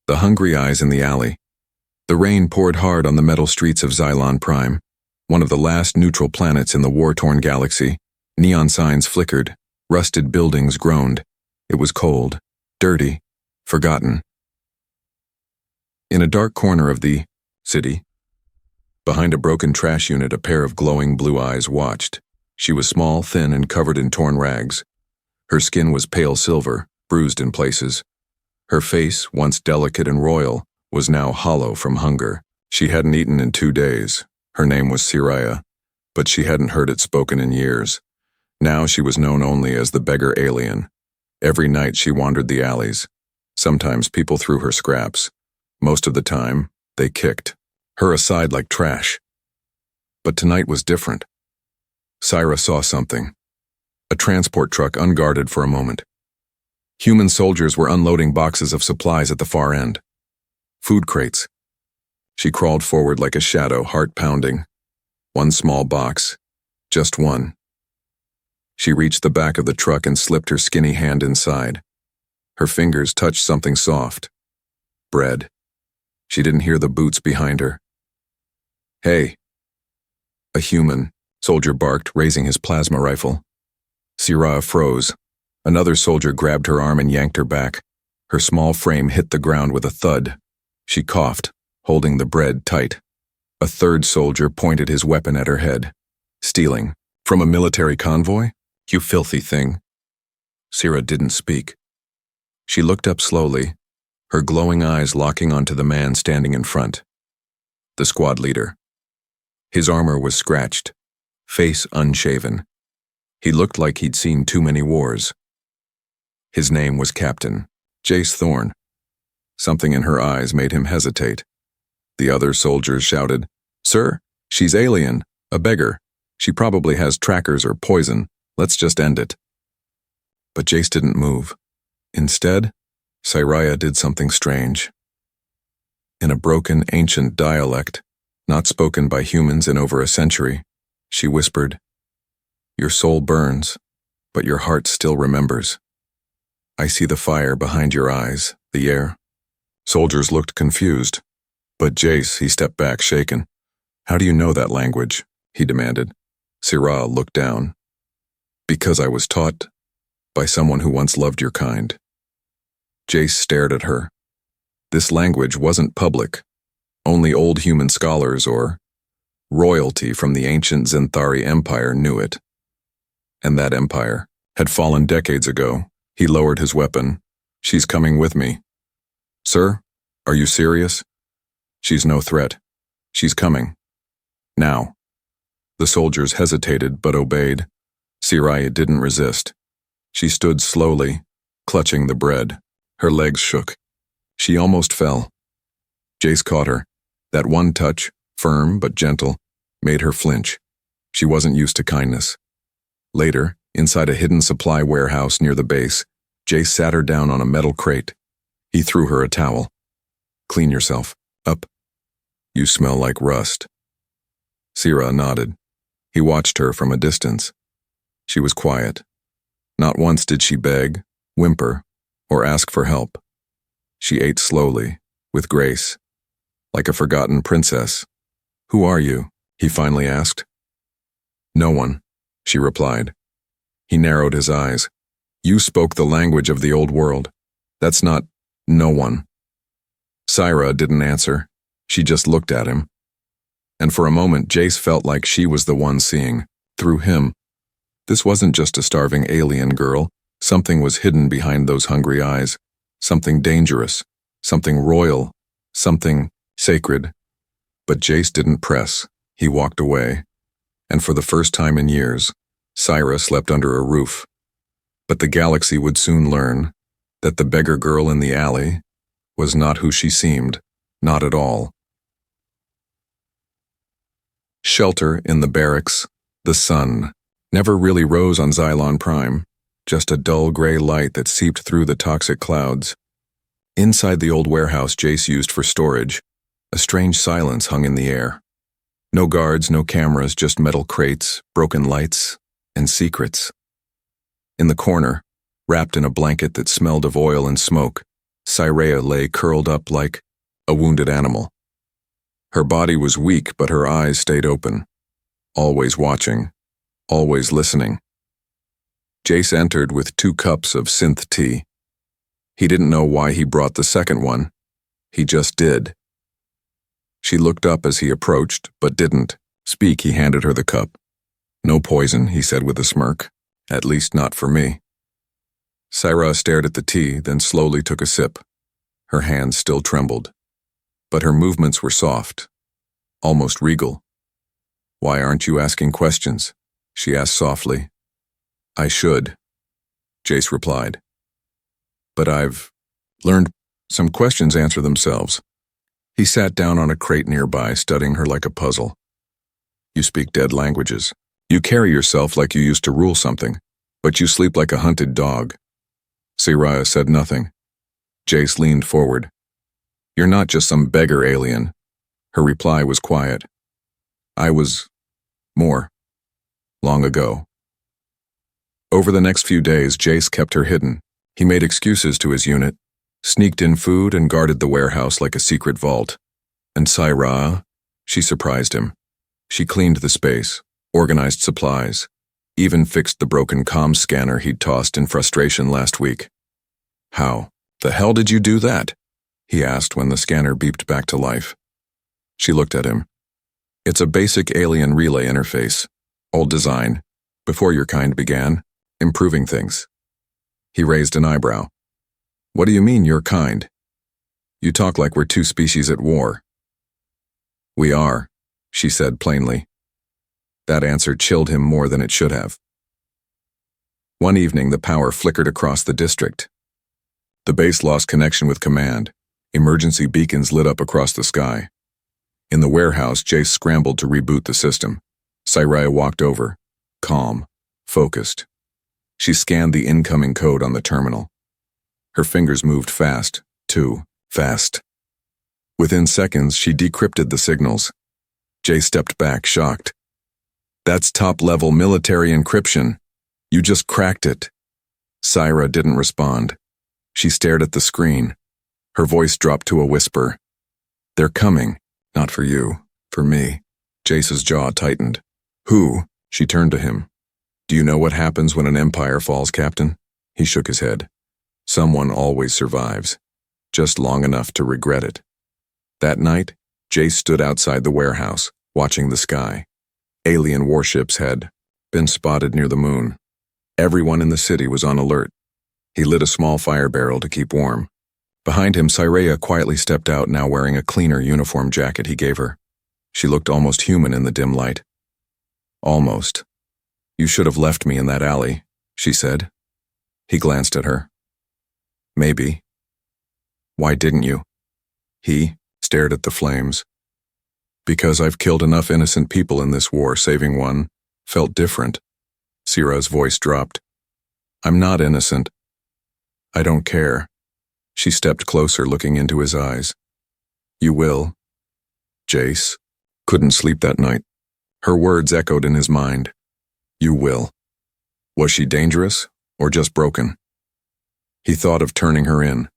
The hungry eyes in the alley. The rain poured hard on the metal streets of Xylon Prime, one of the last neutral planets in the war-torn galaxy. Neon signs flickered, rusted buildings groaned. It was cold, dirty, forgotten. In a dark corner of the city, behind a broken trash unit, a pair of glowing blue eyes watched. She was small, thin, and covered in torn rags. Her skin was pale silver, bruised in places. Her face, once delicate and royal, was now hollow from hunger. She hadn't eaten in 2 days. Her name was Siraya, but she hadn't heard it spoken in years. Now she was known only as the Beggar alien. Every night she wandered the alleys. Sometimes people threw her scraps. Most of the time, they kicked her aside like trash. But tonight was different. Syra saw something. A transport truck unguarded for a moment. Human soldiers were unloading boxes of supplies at the far end. Food crates. She crawled forward like a shadow, heart pounding. One small box. Just one. She reached the back of the truck and slipped her skinny hand inside. Her fingers touched something soft. Bread. She didn't hear the boots behind her. Hey. A human soldier barked, raising his plasma rifle. Siraya froze. Another soldier grabbed her arm and yanked her back. Her small frame hit the ground with a thud. She coughed, holding the bread tight. A third soldier pointed his weapon at her head. Stealing. From a military convoy? You filthy thing. Sira didn't speak. She looked up slowly, her glowing eyes locking onto the man standing in front. The squad leader. His armor was scratched, face unshaven. He looked like he'd seen too many wars. His name was Captain Jace Thorne. Something in her eyes made him hesitate. The other soldiers shouted, "Sir, she's alien, a beggar. She probably has trackers or poison. Let's just end it." But Jace didn't move. Instead, Siraya did something strange. In a broken, ancient dialect, not spoken by humans in over a century, she whispered, "Your soul burns, but your heart still remembers. I see the fire behind your eyes, the air." Soldiers looked confused, but Jace, he stepped back, shaken. "How do you know that language?" he demanded. Siraya looked down. "Because I was taught by someone who once loved your kind." Jace stared at her. This language wasn't public. Only old human scholars or royalty from the ancient Zenthari Empire knew it. And that empire had fallen decades ago. He lowered his weapon. "She's coming with me." "Sir, are you serious?" "She's no threat. She's coming. Now." The soldiers hesitated but obeyed. Siraya didn't resist. She stood slowly, clutching the bread. Her legs shook. She almost fell. Jace caught her. That one touch, firm but gentle, made her flinch. She wasn't used to kindness. Later, inside a hidden supply warehouse near the base, Jace sat her down on a metal crate. He threw her a towel. "Clean yourself. Up. You smell like rust." Sira nodded. He watched her from a distance. She was quiet. Not once did she beg, whimper, or ask for help. She ate slowly, with grace, like a forgotten princess. "Who are you?" he finally asked. "No one," she replied. He narrowed his eyes. "You spoke the language of the old world. That's not no one." Sira didn't answer. She just looked at him. And for a moment, Jace felt like she was the one seeing, through him. This wasn't just a starving alien girl. Something was hidden behind those hungry eyes. Something dangerous. Something royal. Something sacred. But Jace didn't press. He walked away. And for the first time in years, Sira slept under a roof. But the galaxy would soon learn that the beggar girl in the alley was not who she seemed. Not at all. Shelter in the barracks. The sun never really rose on Xylon Prime, just a dull gray light that seeped through the toxic clouds. Inside the old warehouse Jace used for storage, a strange silence hung in the air. No guards, no cameras, just metal crates, broken lights, and secrets. In the corner, wrapped in a blanket that smelled of oil and smoke, Cyrea lay curled up like a wounded animal. Her body was weak, but her eyes stayed open, always watching, always listening. Jace entered with 2 cups of synth tea. He didn't know why he brought the second one. He just did. She looked up as he approached, but didn't speak. He handed her the cup. "No poison," he said with a smirk. "At least not for me." Cyrea stared at the tea, then slowly took a sip. Her hands still trembled, but her movements were soft, almost regal. "Why aren't you asking questions?" she asked softly. "I should," Jace replied. "But I've learned some questions answer themselves." He sat down on a crate nearby, studying her like a puzzle. "You speak dead languages. You carry yourself like you used to rule something, but you sleep like a hunted dog." Cyrea said nothing. Jace leaned forward. "You're not just some beggar alien." Her reply was quiet. "I was more. Long ago." Over the next few days, Jace kept her hidden. He made excuses to his unit, sneaked in food, and guarded the warehouse like a secret vault. And Cyrea, she surprised him. She cleaned the space, organized supplies, even fixed the broken comm scanner he'd tossed in frustration last week. "How the hell did you do that?" he asked when the scanner beeped back to life. She looked at him. "It's a basic alien relay interface. Old design. Before your kind began, improving things." He raised an eyebrow. "What do you mean, your kind? You talk like we're 2 species at war." "We are," she said plainly. That answer chilled him more than it should have. One evening, the power flickered across the district. The base lost connection with command. Emergency beacons lit up across the sky. In the warehouse, Jace scrambled to reboot the system. Cyrea walked over, calm, focused. She scanned the incoming code on the terminal. Her fingers moved fast, too fast. Within seconds, she decrypted the signals. Jace stepped back, shocked. "That's top-level military encryption. You just cracked it." Cyrea didn't respond. She stared at the screen. Her voice dropped to a whisper. "They're coming. Not for you, for me." Jace's jaw tightened. "Who?" She turned to him. "Do you know what happens when an empire falls, Captain?" He shook his head. "Someone always survives, just long enough to regret it." That night, Jace stood outside the warehouse, watching the sky. Alien warships had been spotted near the moon. Everyone in the city was on alert. He lit a small fire barrel to keep warm. Behind him, Cyrea quietly stepped out, now wearing a cleaner uniform jacket he gave her. She looked almost human in the dim light. "Almost. You should have left me in that alley," she said. He glanced at her. "Maybe. Why didn't you?" He stared at the flames. "Because I've killed enough innocent people in this war, saving one felt different." Cyrea's voice dropped. "I'm not innocent. I don't care." She stepped closer, looking into his eyes. "You will." Jace couldn't sleep that night. Her words echoed in his mind. "You will." Was she dangerous, or just broken? He thought of turning her in,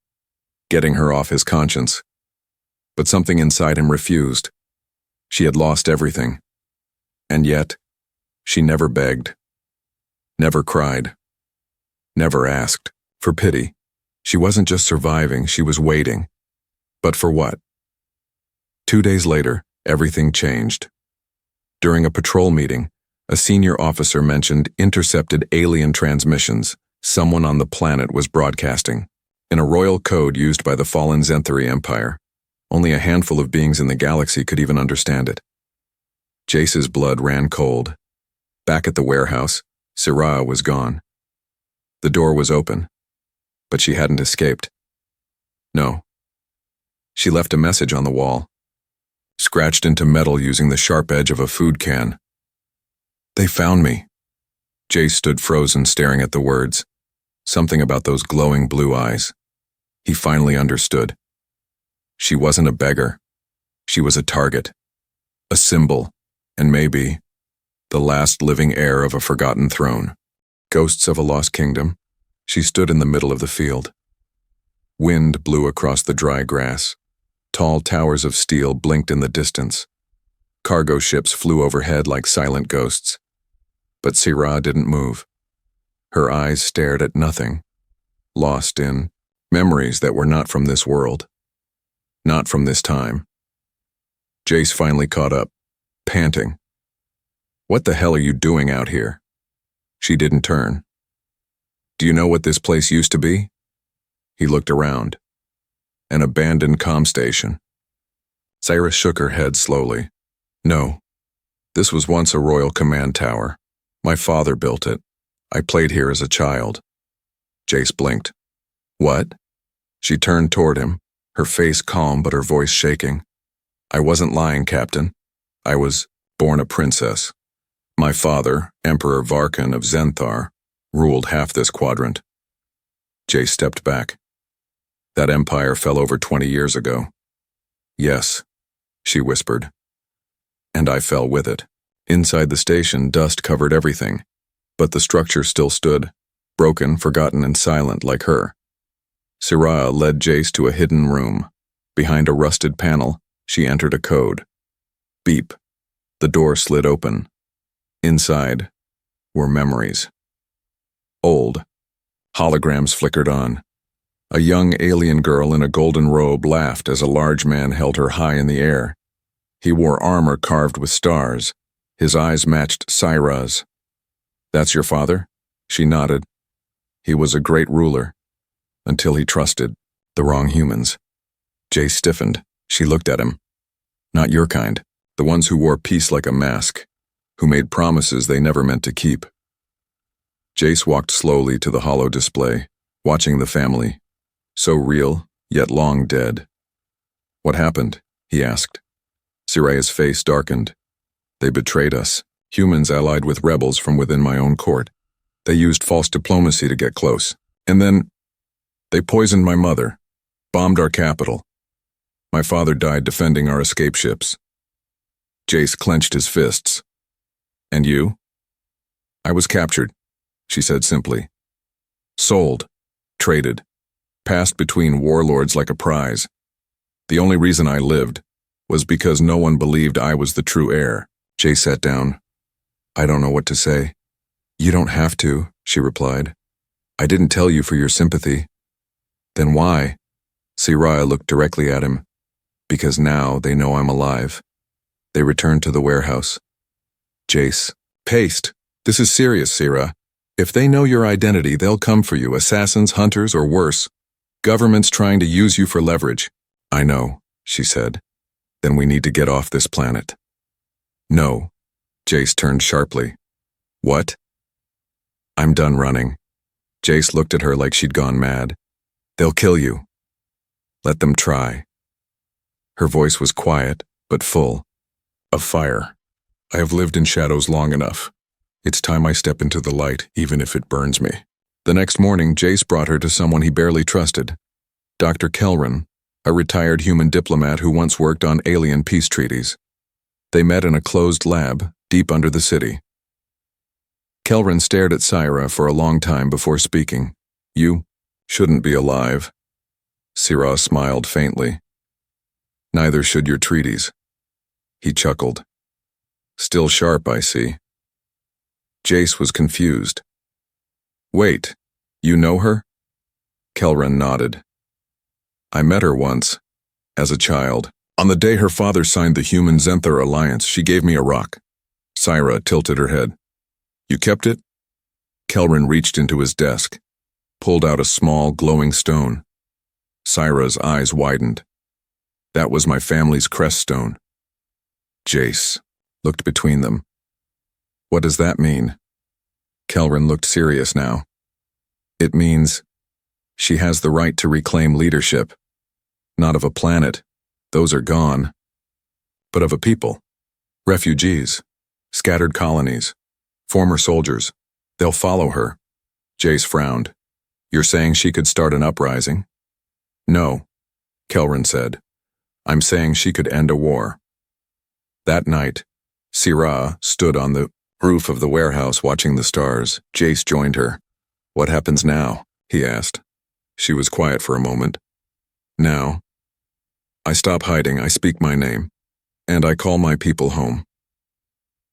getting her off his conscience. But something inside him refused. She had lost everything. And yet, she never begged, never cried, never asked for pity. She wasn't just surviving, she was waiting. But for what? 2 days later, everything changed. During a patrol meeting, a senior officer mentioned intercepted alien transmissions someone on the planet was broadcasting, in a royal code used by the fallen Zenthari Empire. Only a handful of beings in the galaxy could even understand it. Jace's blood ran cold. Back at the warehouse, Cyrea was gone. The door was open, but she hadn't escaped. No. She left a message on the wall, scratched into metal using the sharp edge of a food can. "They found me." Jace stood frozen, staring at the words. Something about those glowing blue eyes. He finally understood. She wasn't a beggar. She was a target, a symbol, and maybe the last living heir of a forgotten throne. Ghosts of a lost kingdom. She stood in the middle of the field. Wind blew across the dry grass. Tall towers of steel blinked in the distance. Cargo ships flew overhead like silent ghosts. But Syrah didn't move. Her eyes stared at nothing, lost in memories that were not from this world, not from this time. Jace finally caught up, panting. "What the hell are you doing out here?" She didn't turn. "Do you know what this place used to be?" He looked around. An abandoned comm station. Cyrus shook her head slowly. "No. This was once a royal command tower. My father built it. I played here as a child." Jace blinked. "What?" She turned toward him, her face calm but her voice shaking. "I wasn't lying, Captain. I was born a princess. My father, Emperor Varkan of Zenthar, ruled half this quadrant." Jace stepped back. "That empire fell over 20 years ago." "Yes," she whispered. "And I fell with it." Inside the station, dust covered everything, but the structure still stood, broken, forgotten, and silent like her. Syrah led Jace to a hidden room. Behind a rusted panel, she entered a code. Beep. The door slid open. Inside were memories. Old. Holograms flickered on. A young alien girl in a golden robe laughed as a large man held her high in the air. He wore armor carved with stars. His eyes matched Syrah's. "That's your father?" She nodded. "He was a great ruler, until he trusted the wrong humans." Jace stiffened. She looked at him. "Not your kind, the ones who wore peace like a mask, who made promises they never meant to keep." Jace walked slowly to the hollow display, watching the family, so real, yet long dead. "What happened?" he asked. Syrah's face darkened. "They betrayed us, humans allied with rebels from within my own court. They used false diplomacy to get close. And then they poisoned my mother, bombed our capital. My father died defending our escape ships." Jace clenched his fists. "And you?" "I was captured," she said simply. "Sold, traded, passed between warlords like a prize. The only reason I lived was because no one believed I was the true heir." Jace sat down. "I don't know what to say." "You don't have to," she replied. "I didn't tell you for your sympathy." "Then why?" Syrah looked directly at him. "Because now they know I'm alive." They returned to the warehouse. Jace. "Paste. This is serious, Syrah. If they know your identity, they'll come for you, assassins, hunters, or worse. Governments trying to use you for leverage." "I know," she said. "Then we need to get off this planet." "No." Jace turned sharply. "What?" "I'm done running." Jace looked at her like she'd gone mad. "They'll kill you." "Let them try." Her voice was quiet, but full of fire. "I have lived in shadows long enough. It's time I step into the light, even if it burns me." The next morning, Jace brought her to someone he barely trusted. Dr. Kelran, a retired human diplomat who once worked on alien peace treaties. They met in a closed lab, deep under the city. Kelran stared at Syrah for a long time before speaking. "You shouldn't be alive." Syrah smiled faintly. "Neither should your treaties." He chuckled. "Still sharp, I see." Jace was confused. "Wait, you know her?" Kelran nodded. "I met her once, as a child. On the day her father signed the Human Zenthar Alliance, she gave me a rock." Syrah tilted her head. "You kept it?" Kelran reached into his desk, pulled out a small, glowing stone. Syrah's eyes widened. "That was my family's crest stone." Jace looked between them. "What does that mean?" Kelran looked serious now. "It means she has the right to reclaim leadership, not of a planet. Those are gone. But of a people. Refugees. Scattered colonies. Former soldiers. They'll follow her." Jace frowned. "You're saying she could start an uprising?" "No," Kelran said. "I'm saying she could end a war." That night, Syrah stood on the roof of the warehouse watching the stars. Jace joined her. "What happens now?" he asked. She was quiet for a moment. Now, I stop hiding, I speak my name, and I call my people home.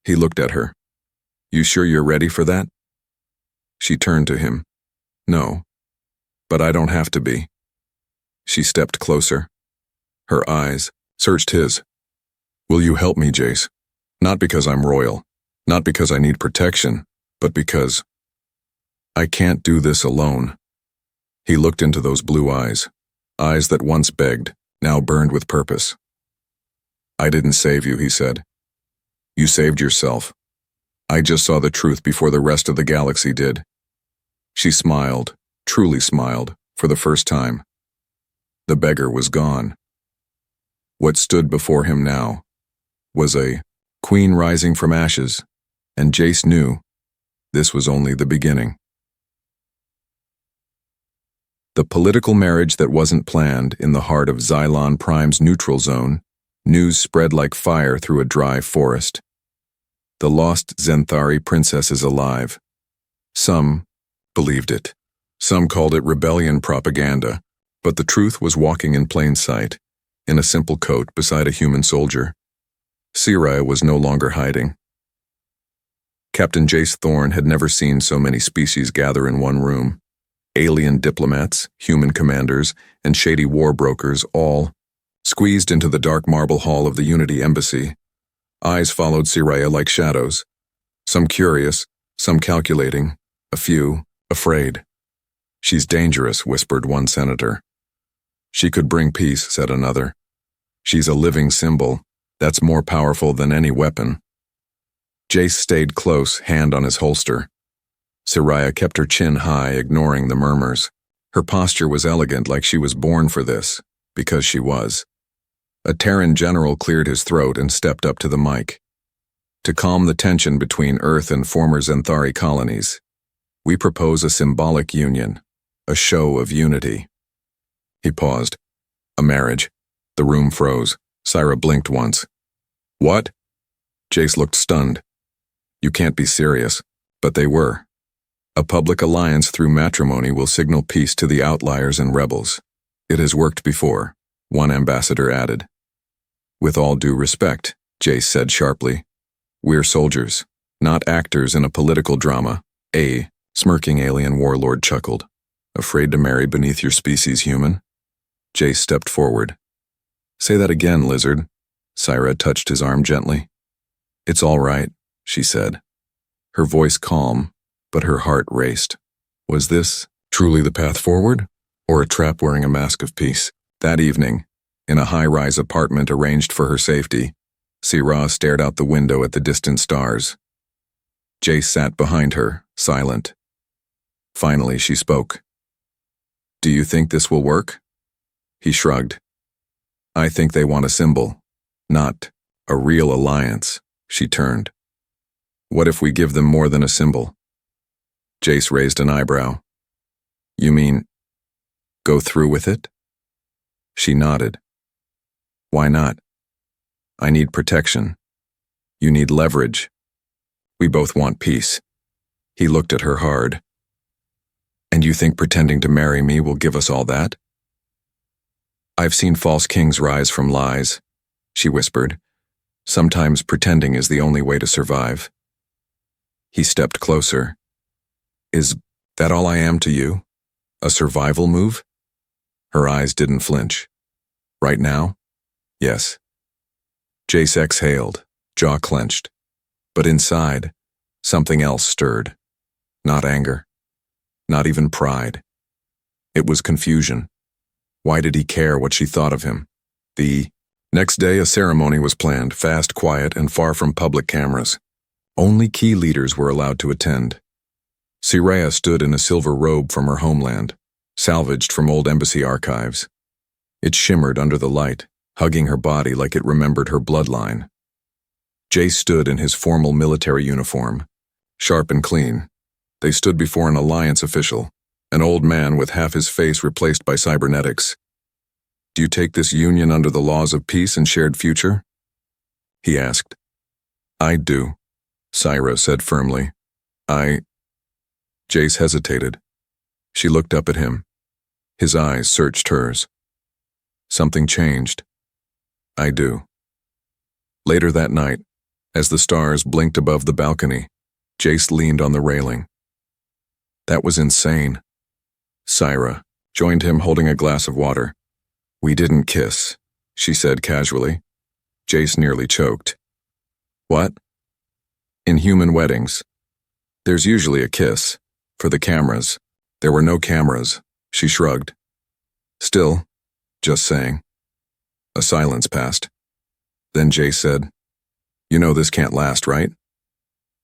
He looked at her. You sure you're ready for that? She turned to him. No, but I don't have to be. She stepped closer. Her eyes searched his. Will you help me, Jace? Not because I'm royal, not because I need protection, but because I can't do this alone. He looked into those blue eyes that once begged, now burned with purpose. I didn't save you, he said. You saved yourself. I just saw the truth before the rest of the galaxy did. She smiled, truly smiled, for the first time. The beggar was gone. What stood before him now was a queen rising from ashes, and Jace knew this was only the beginning. The political marriage that wasn't planned in the heart of Xylon Prime's neutral zone, news spread like fire through a dry forest. The lost Zenthari princess is alive. Some believed it. Some called it rebellion propaganda, but the truth was walking in plain sight, in a simple coat beside a human soldier. Siraya was no longer hiding. Captain Jace Thorne had never seen so many species gather in one room. Alien diplomats, human commanders, and shady war brokers all squeezed into the dark marble hall of the Unity Embassy. Eyes followed Siraya like shadows, some curious, some calculating, a few afraid. She's dangerous, whispered one senator. She could bring peace, said another. She's a living symbol, that's more powerful than any weapon. Jace stayed close, hand on his holster. Siraya kept her chin high, ignoring the murmurs. Her posture was elegant, like she was born for this, because she was. A Terran general cleared his throat and stepped up to the mic. To calm the tension between Earth and former Zenthari colonies, we propose a symbolic union, a show of unity. He paused. A marriage. The room froze. Syra blinked once. What? Jace looked stunned. You can't be serious. But they were. A public alliance through matrimony will signal peace to the outliers and rebels. It has worked before, one ambassador added. With all due respect, Jace said sharply. We're soldiers, not actors in a political drama. A smirking alien warlord chuckled. Afraid to marry beneath your species, human? Jace stepped forward. Say that again, lizard. Syra touched his arm gently. It's all right, she said. Her voice calm, but her heart raced. Was this truly the path forward, or a trap wearing a mask of peace? That evening, in a high-rise apartment arranged for her safety, Sirah stared out the window at the distant stars. Jace sat behind her, silent. Finally, she spoke. Do you think this will work? He shrugged. I think they want a symbol, not a real alliance. She turned. What if we give them more than a symbol? Jace raised an eyebrow. You mean, go through with it? She nodded. Why not? I need protection. You need leverage. We both want peace. He looked at her hard. And you think pretending to marry me will give us all that? I've seen false kings rise from lies, she whispered. Sometimes pretending is the only way to survive. He stepped closer. Is that all I am to you? A survival move? Her eyes didn't flinch. Right now? Yes. Jace exhaled, jaw clenched. But inside, something else stirred. Not anger. Not even pride. It was confusion. Why did he care what she thought of him? The next day, a ceremony was planned, fast, quiet, and far from public cameras. Only key leaders were allowed to attend. Siraya stood in a silver robe from her homeland, salvaged from old embassy archives. It shimmered under the light, hugging her body like it remembered her bloodline. Jace stood in his formal military uniform, sharp and clean. They stood before an alliance official, an old man with half his face replaced by cybernetics. Do you take this union under the laws of peace and shared future? He asked. I do, Syra said firmly. Jace hesitated. She looked up at him. His eyes searched hers. Something changed. I do. Later that night, as the stars blinked above the balcony, Jace leaned on the railing. That was insane. Syra joined him holding a glass of water. We didn't kiss, she said casually. Jace nearly choked. What? In human weddings, there's usually a kiss. For the cameras. There were no cameras, she shrugged. Still, just saying. A silence passed. Then Jace said, You know this can't last, right?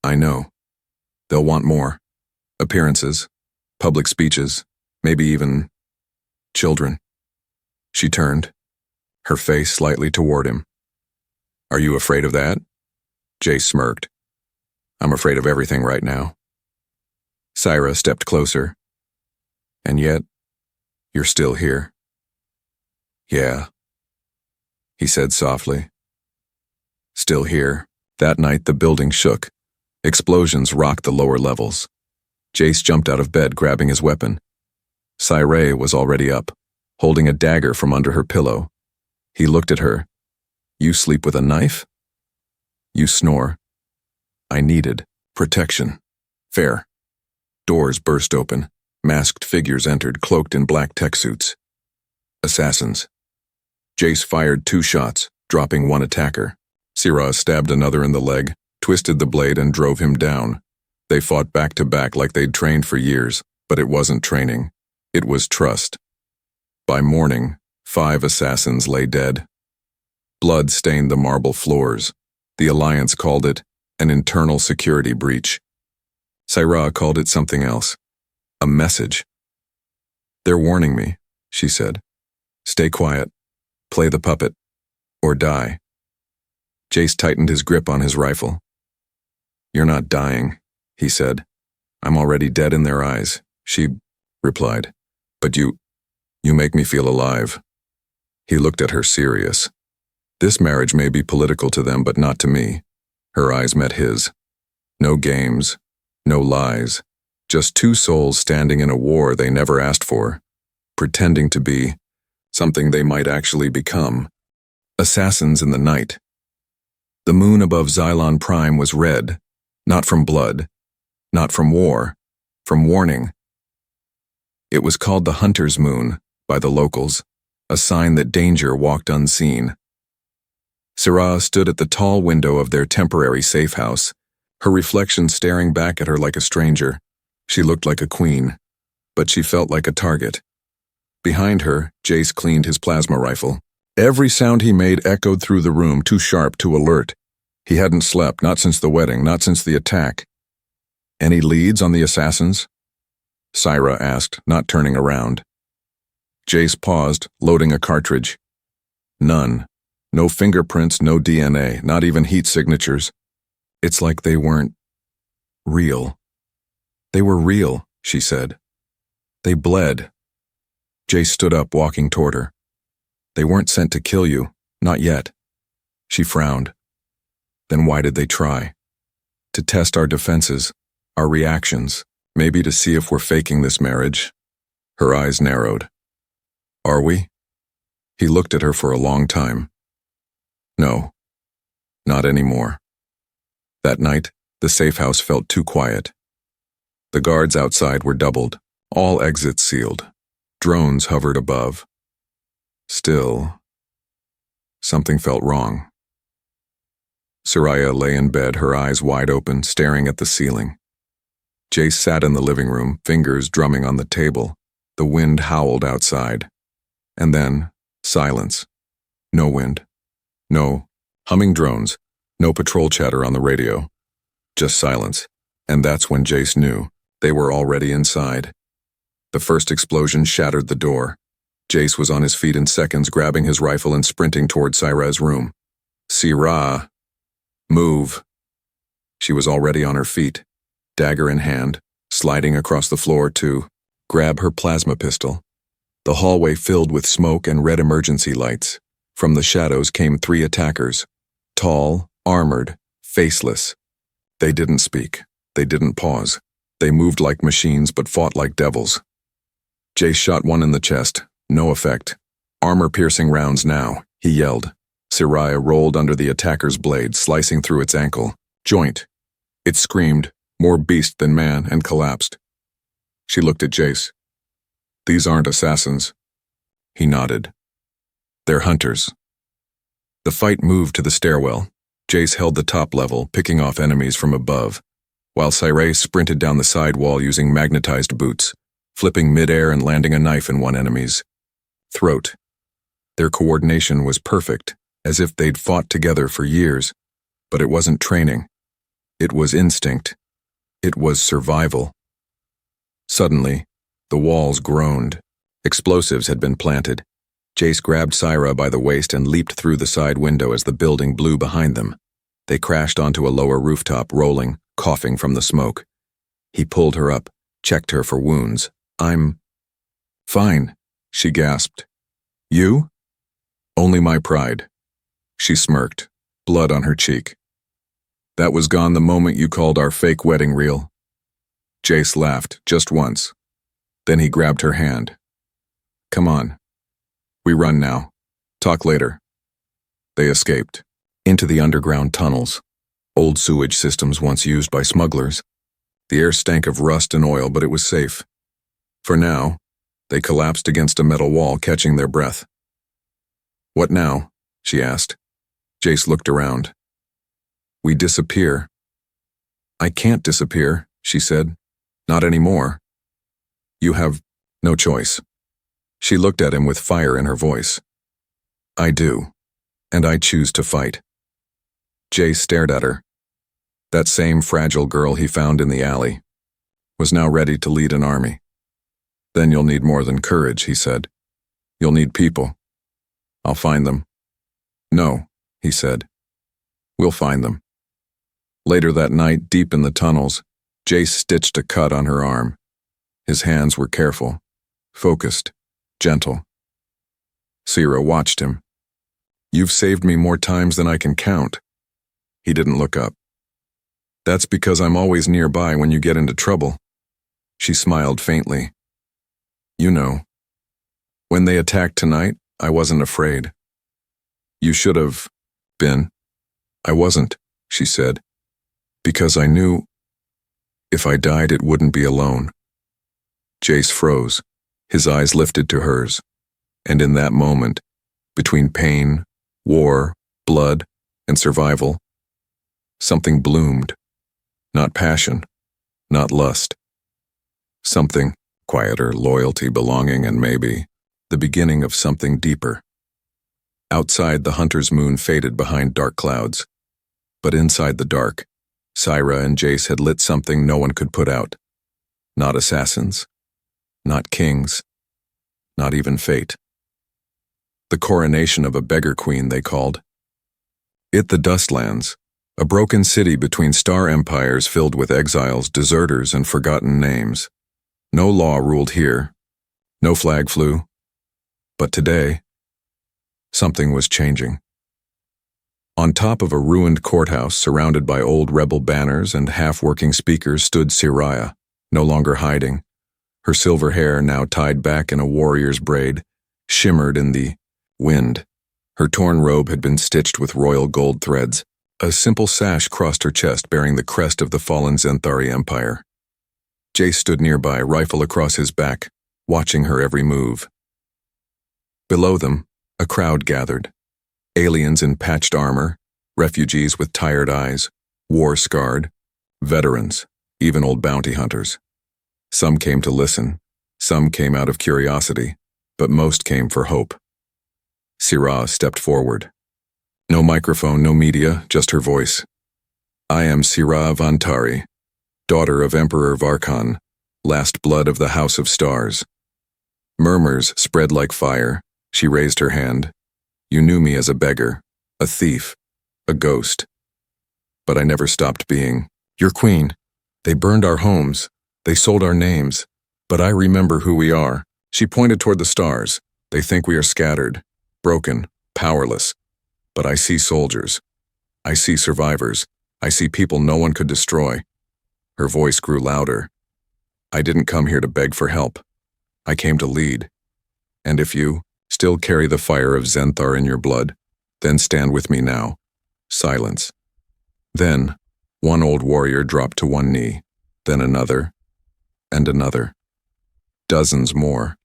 I know. They'll want more. Appearances, public speeches, maybe even children. She turned, her face slightly toward him. Are you afraid of that? Jace smirked. I'm afraid of everything right now. Syra stepped closer. And yet, you're still here. Yeah, he said softly. Still here. That night the building shook. Explosions rocked the lower levels. Jace jumped out of bed, grabbing his weapon. Syra was already up, holding a dagger from under her pillow. He looked at her. You sleep with a knife? You snore. I needed protection. Fair. Doors burst open. Masked figures entered, cloaked in black tech suits. Assassins. Jace fired 2 shots, dropping one attacker. Syra stabbed another in the leg, twisted the blade and drove him down. They fought back to back like they'd trained for years, but it wasn't training. It was trust. By morning, 5 assassins lay dead. Blood stained the marble floors. The Alliance called it an internal security breach. Syra called it something else. A message. They're warning me, she said. Stay quiet. Play the puppet. Or die. Jace tightened his grip on his rifle. You're not dying, he said. I'm already dead in their eyes, she replied. But you make me feel alive. He looked at her serious. This marriage may be political to them, but not to me. Her eyes met his. No games. No lies. Just 2 souls standing in a war they never asked for, pretending to be something they might actually become. Assassins in the night. The moon above Xylon Prime was red, not from blood, not from war, from warning. It was called the Hunter's Moon by the locals, a sign that danger walked unseen. Syra stood at the tall window of their temporary safe house, her reflection staring back at her like a stranger. She looked like a queen, but she felt like a target. Behind her, Jace cleaned his plasma rifle. Every sound he made echoed through the room, too sharp to alert. He hadn't slept, not since the wedding, not since the attack. Any leads on the assassins? Syra asked, not turning around. Jace paused, loading a cartridge. None. No fingerprints, no DNA, not even heat signatures. It's like they weren't real. They were real, she said. They bled. Jace stood up, walking toward her. They weren't sent to kill you, not yet. She frowned. Then why did they try? To test our defenses, our reactions, maybe to see if we're faking this marriage. Her eyes narrowed. Are we? He looked at her for a long time. No, not anymore. That night, the safe house felt too quiet. The guards outside were doubled, all exits sealed. Drones hovered above. Still, something felt wrong. Syra lay in bed, her eyes wide open, staring at the ceiling. Jace sat in the living room, fingers drumming on the table. The wind howled outside. And then, silence. No wind. No humming drones. No patrol chatter on the radio. Just silence. And that's when Jace knew they were already inside. The first explosion shattered the door. Jace was on his feet in seconds, grabbing his rifle and sprinting toward Syra's room. Syra, move. She was already on her feet, dagger in hand, sliding across the floor to grab her plasma pistol. The hallway filled with smoke and red emergency lights. From the shadows came 3 attackers. Tall, armored, faceless. They didn't speak. They didn't pause. They moved like machines but fought like devils. Jace shot one in the chest. No effect. Armor-piercing rounds now, he yelled. Siraya rolled under the attacker's blade, slicing through its ankle. Joint. It screamed, more beast than man, and collapsed. She looked at Jace. These aren't assassins. He nodded. They're hunters. The fight moved to the stairwell. Jace held the top level, picking off enemies from above, while Siraya sprinted down the side wall using magnetized boots, flipping mid-air and landing a knife in one enemy's throat. Their coordination was perfect, as if they'd fought together for years, but it wasn't training. It was instinct. It was survival. Suddenly, the walls groaned. Explosives had been planted. Jace grabbed Syra by the waist and leaped through the side window as the building blew behind them. They crashed onto a lower rooftop, rolling, coughing from the smoke. He pulled her up, checked her for wounds. I'm fine, she gasped. You? Only my pride. She smirked, blood on her cheek. That was gone the moment you called our fake wedding real. Jace laughed, just once. Then he grabbed her hand. Come on. We run now. Talk later. They escaped. Into the underground tunnels. Old sewage systems once used by smugglers. The air stank of rust and oil, but it was safe. For now, they collapsed against a metal wall, catching their breath. What now? She asked. Jace looked around. We disappear. I can't disappear, she said. Not anymore. You have no choice. She looked at him with fire in her voice. I do, and I choose to fight. Jace stared at her. That same fragile girl he found in the alley was now ready to lead an army. Then you'll need more than courage, he said. You'll need people. I'll find them. No, he said. We'll find them. Later that night, deep in the tunnels, Jace stitched a cut on her arm. His hands were careful, focused, gentle. Sira watched him. You've saved me more times than I can count. He didn't look up. That's because I'm always nearby when you get into trouble. She smiled faintly. You know. When they attacked tonight, I wasn't afraid. You should have been. I wasn't, she said, because I knew if I died it wouldn't be alone. Jace froze, his eyes lifted to hers, and in that moment, between pain, war, blood, and survival, something bloomed. Not passion, not lust. Something quieter, loyalty, belonging, and maybe the beginning of something deeper. Outside, the hunter's moon faded behind dark clouds. But inside the dark, Syra and Jace had lit something no one could put out. Not assassins. Not kings. Not even fate. The coronation of a beggar queen, they called it the Dustlands, a broken city between star empires filled with exiles, deserters, and forgotten names. No law ruled here. No flag flew. But today, something was changing. On top of a ruined courthouse surrounded by old rebel banners and half-working speakers stood Siraya, no longer hiding. Her silver hair, now tied back in a warrior's braid, shimmered in the wind. Her torn robe had been stitched with royal gold threads. A simple sash crossed her chest bearing the crest of the fallen Zenthari Empire. Jace stood nearby, rifle across his back, watching her every move. Below them, a crowd gathered. Aliens in patched armor, refugees with tired eyes, war-scarred, veterans, even old bounty hunters. Some came to listen, some came out of curiosity, but most came for hope. Sirah stepped forward. No microphone, no media, just her voice. I am Sirah Vantari, daughter of Emperor Varkan, last blood of the House of Stars. Murmurs spread like fire. She raised her hand. You knew me as a beggar, a thief, a ghost. But I never stopped being your queen. They burned our homes. They sold our names. But I remember who we are. She pointed toward the stars. They think we are scattered, broken, powerless. But I see soldiers. I see survivors. I see people no one could destroy. Her voice grew louder. I didn't come here to beg for help. I came to lead. And if you still carry the fire of Zenthar in your blood, then stand with me now. Silence. Then, one old warrior dropped to one knee, then another, and another. Dozens more,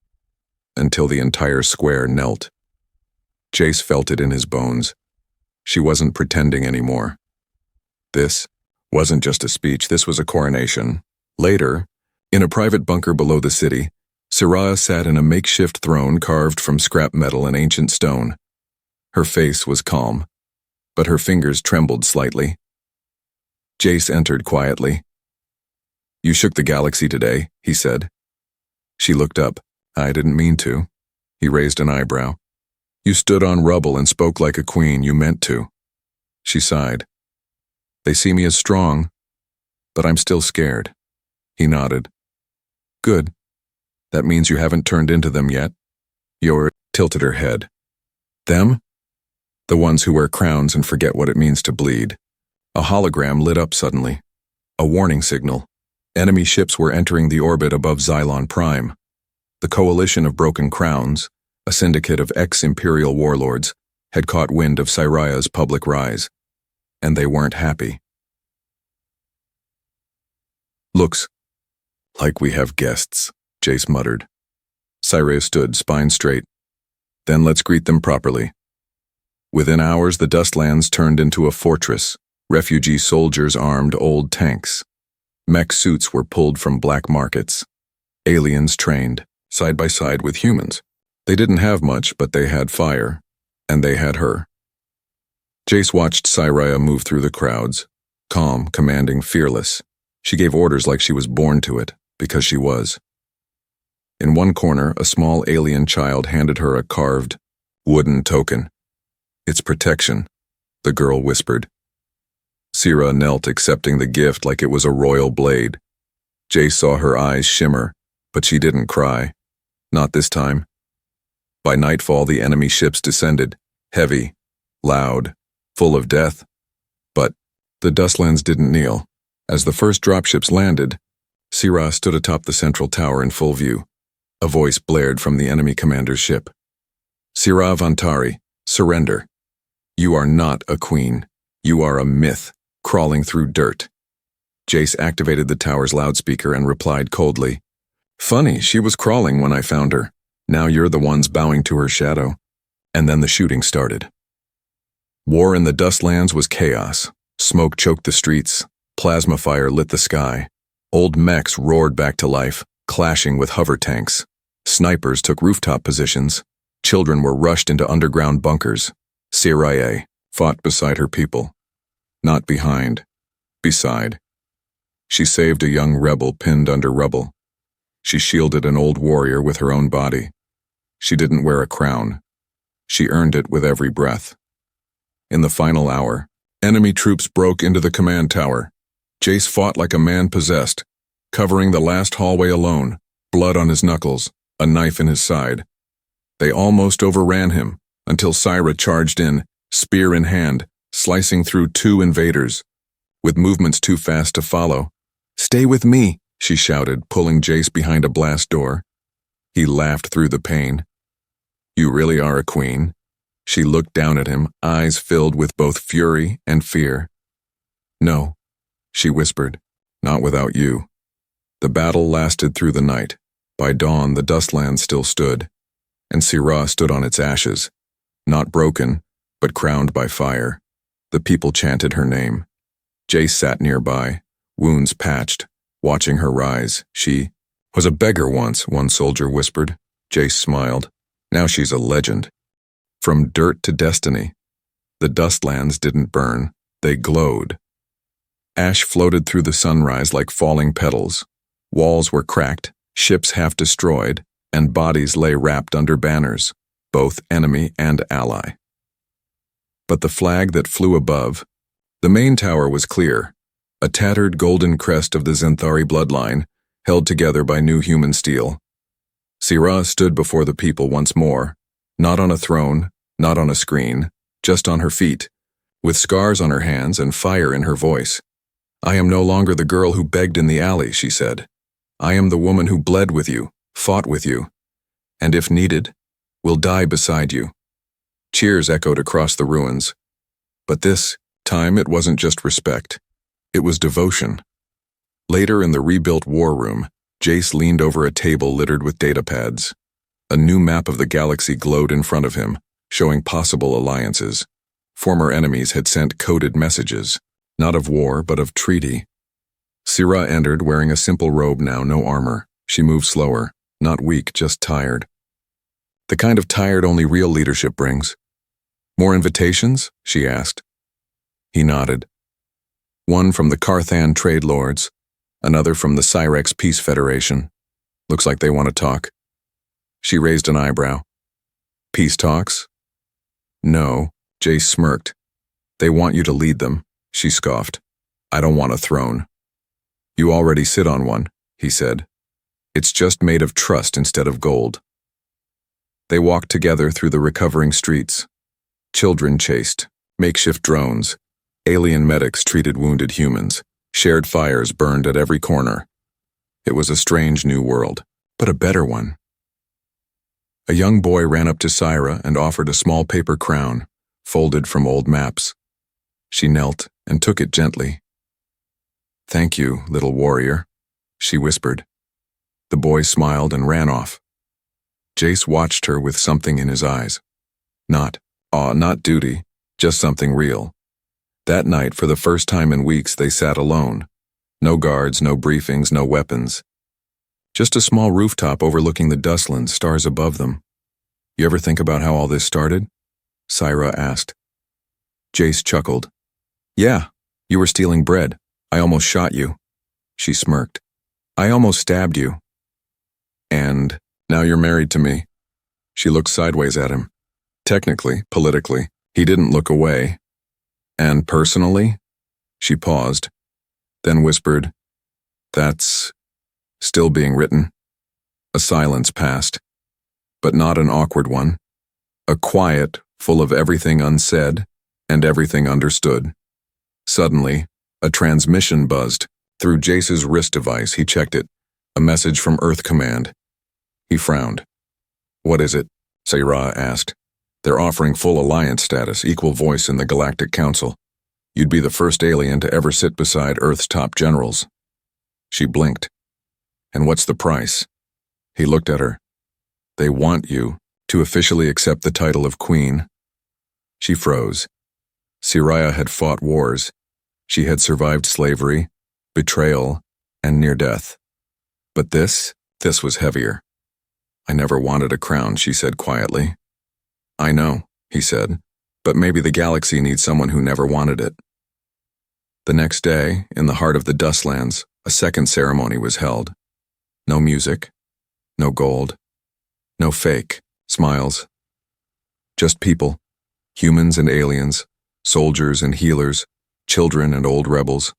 until the entire square knelt. Jace felt it in his bones. She wasn't pretending anymore. This wasn't just a speech, this was a coronation. Later, in a private bunker below the city, Syrah sat in a makeshift throne carved from scrap metal and ancient stone. Her face was calm, but her fingers trembled slightly. Jace entered quietly. "You shook the galaxy today," he said. She looked up. "I didn't mean to." He raised an eyebrow. "You stood on rubble and spoke like a queen, you meant to." She sighed. "They see me as strong, but I'm still scared." He nodded. "Good. That means you haven't turned into them yet." Yor tilted her head. "Them?" "The ones who wear crowns and forget what it means to bleed." A hologram lit up suddenly. A warning signal. Enemy ships were entering the orbit above Xylon Prime. The coalition of broken crowns, a syndicate of ex-Imperial warlords, had caught wind of Cyria's public rise, and they weren't happy. "Looks like we have guests," Jace muttered. Cyria stood, spine straight. "Then let's greet them properly." Within hours, the Dustlands turned into a fortress. Refugee soldiers armed old tanks. Mech suits were pulled from black markets. Aliens trained, side by side with humans. They didn't have much, but they had fire, and they had her. Jace watched Cyria move through the crowds, calm, commanding, fearless. She gave orders like she was born to it, because she was. In one corner, a small alien child handed her a carved, wooden token. "It's protection," the girl whispered. Syrah knelt, accepting the gift like it was a royal blade. Jace saw her eyes shimmer, but she didn't cry. Not this time. By nightfall, the enemy ships descended, heavy, loud, full of death. But the Dustlands didn't kneel. As the first dropships landed, Syrah stood atop the central tower in full view. A voice blared from the enemy commander's ship. "Syrah Vantari, surrender. You are not a queen. You are a myth, crawling through dirt." Jace activated the tower's loudspeaker and replied coldly, "Funny, she was crawling when I found her. Now you're the ones bowing to her shadow." And then the shooting started. War in the Dustlands was chaos. Smoke choked the streets. Plasma fire lit the sky. Old mechs roared back to life, clashing with hover tanks. Snipers took rooftop positions. Children were rushed into underground bunkers. Cyria fought beside her people. Not behind, beside. She saved a young rebel pinned under rubble. She shielded an old warrior with her own body. She didn't wear a crown. She earned it with every breath. In the final hour, enemy troops broke into the command tower. Jace fought like a man possessed, covering the last hallway alone, blood on his knuckles, a knife in his side. They almost overran him, until Syrah charged in, spear in hand, slicing through 2 invaders. With movements too fast to follow. "Stay with me," she shouted, pulling Jace behind a blast door. He laughed through the pain. "You really are a queen?" She looked down at him, eyes filled with both fury and fear. "No," she whispered, "not without you." The battle lasted through the night. By dawn, the Dustlands still stood, and Syrah stood on its ashes, not broken, but crowned by fire. The people chanted her name. Jace sat nearby, wounds patched, watching her rise. "She was a beggar once," one soldier whispered. Jace smiled. "Now she's a legend." From dirt to destiny. The Dustlands didn't burn, they glowed. Ash floated through the sunrise like falling petals. Walls were cracked, ships half destroyed, and bodies lay wrapped under banners, both enemy and ally. But the flag that flew above, the main tower was clear, a tattered golden crest of the Zenthari bloodline, held together by new human steel. Syrah stood before the people once more, not on a throne, not on a screen, just on her feet, with scars on her hands and fire in her voice. "I am no longer the girl who begged in the alley," she said. "I am the woman who bled with you, fought with you, and if needed, We'll die beside you." Cheers echoed across the ruins. But this time it wasn't just respect. It was devotion. Later in the rebuilt war room, Jace leaned over a table littered with datapads. A new map of the galaxy glowed in front of him, showing possible alliances. Former enemies had sent coded messages, not of war but of treaty. Syrah entered wearing a simple robe now, no armor. She moved slower, not weak, just tired. The kind of tired only real leadership brings. "More invitations?" she asked. He nodded. One from the Carthan trade lords, another from the Cyrex Peace Federation. Looks like they want to talk. She raised an eyebrow. "Peace talks?" "No," Jace smirked. "They want you to lead them," she scoffed. "I don't want a throne." "You already sit on one," he said. "It's just made of trust instead of gold." They walked together through the recovering streets. Children chased, makeshift drones, alien medics treated wounded humans, shared fires burned at every corner. It was a strange new world, but a better one. A young boy ran up to Syrah and offered a small paper crown, folded from old maps. She knelt and took it gently. "Thank you, little warrior," she whispered. The boy smiled and ran off. Jace watched her with something in his eyes. Not awe, not duty, just something real. That night, for the first time in weeks, they sat alone. No guards, no briefings, no weapons. Just a small rooftop overlooking the dustlands, stars above them. "You ever think about how all this started?" Syrah asked. Jace chuckled. "Yeah, you were stealing bread. I almost shot you." She smirked. "I almost stabbed you. And now you're married to me." She looked sideways at him. Technically, politically, he didn't look away. "And personally?" She paused, then whispered, "That's still being written." A silence passed, but not an awkward one. A quiet, full of everything unsaid and everything understood. Suddenly, a transmission buzzed. Through Jace's wrist device, he checked it. A message from Earth Command. He frowned. "What is it?" Syrah asked. "They're offering full alliance status, equal voice in the Galactic Council. You'd be the first alien to ever sit beside Earth's top generals." She blinked. "And what's the price?" He looked at her. "They want you to officially accept the title of Queen." She froze. Syrah had fought wars. She had survived slavery, betrayal, and near death. But this was heavier. "I never wanted a crown," she said quietly. "I know," he said, "but maybe the galaxy needs someone who never wanted it." The next day, in the heart of the Dustlands, a second ceremony was held. No music, no gold, no fake smiles. Just people, humans and aliens, soldiers and healers, children and old rebels.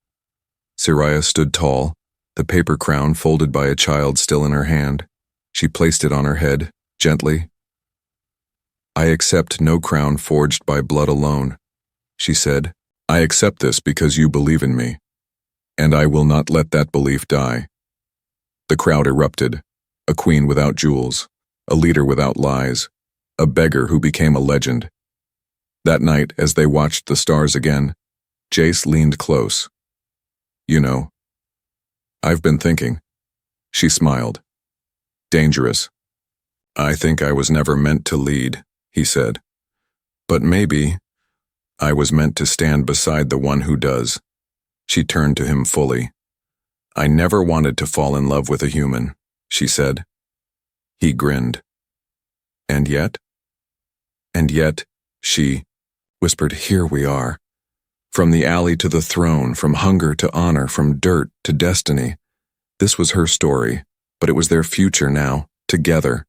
Syrah stood tall, the paper crown folded by a child still in her hand. She placed it on her head, gently. "I accept no crown forged by blood alone," she said. "I accept this because you believe in me, and I will not let that belief die." The crowd erupted, a queen without jewels, a leader without lies, a beggar who became a legend. That night, as they watched the stars again, Jace leaned close. "You know, I've been thinking." She smiled. "Dangerous. I think I was never meant to lead," he said. "But maybe I was meant to stand beside the one who does." She turned to him fully. "I never wanted to fall in love with a human," she said. He grinned. "And yet?" "And yet," she whispered, "here we are. From the alley to the throne, from hunger to honor, from dirt to destiny." This was her story, but it was their future now, together.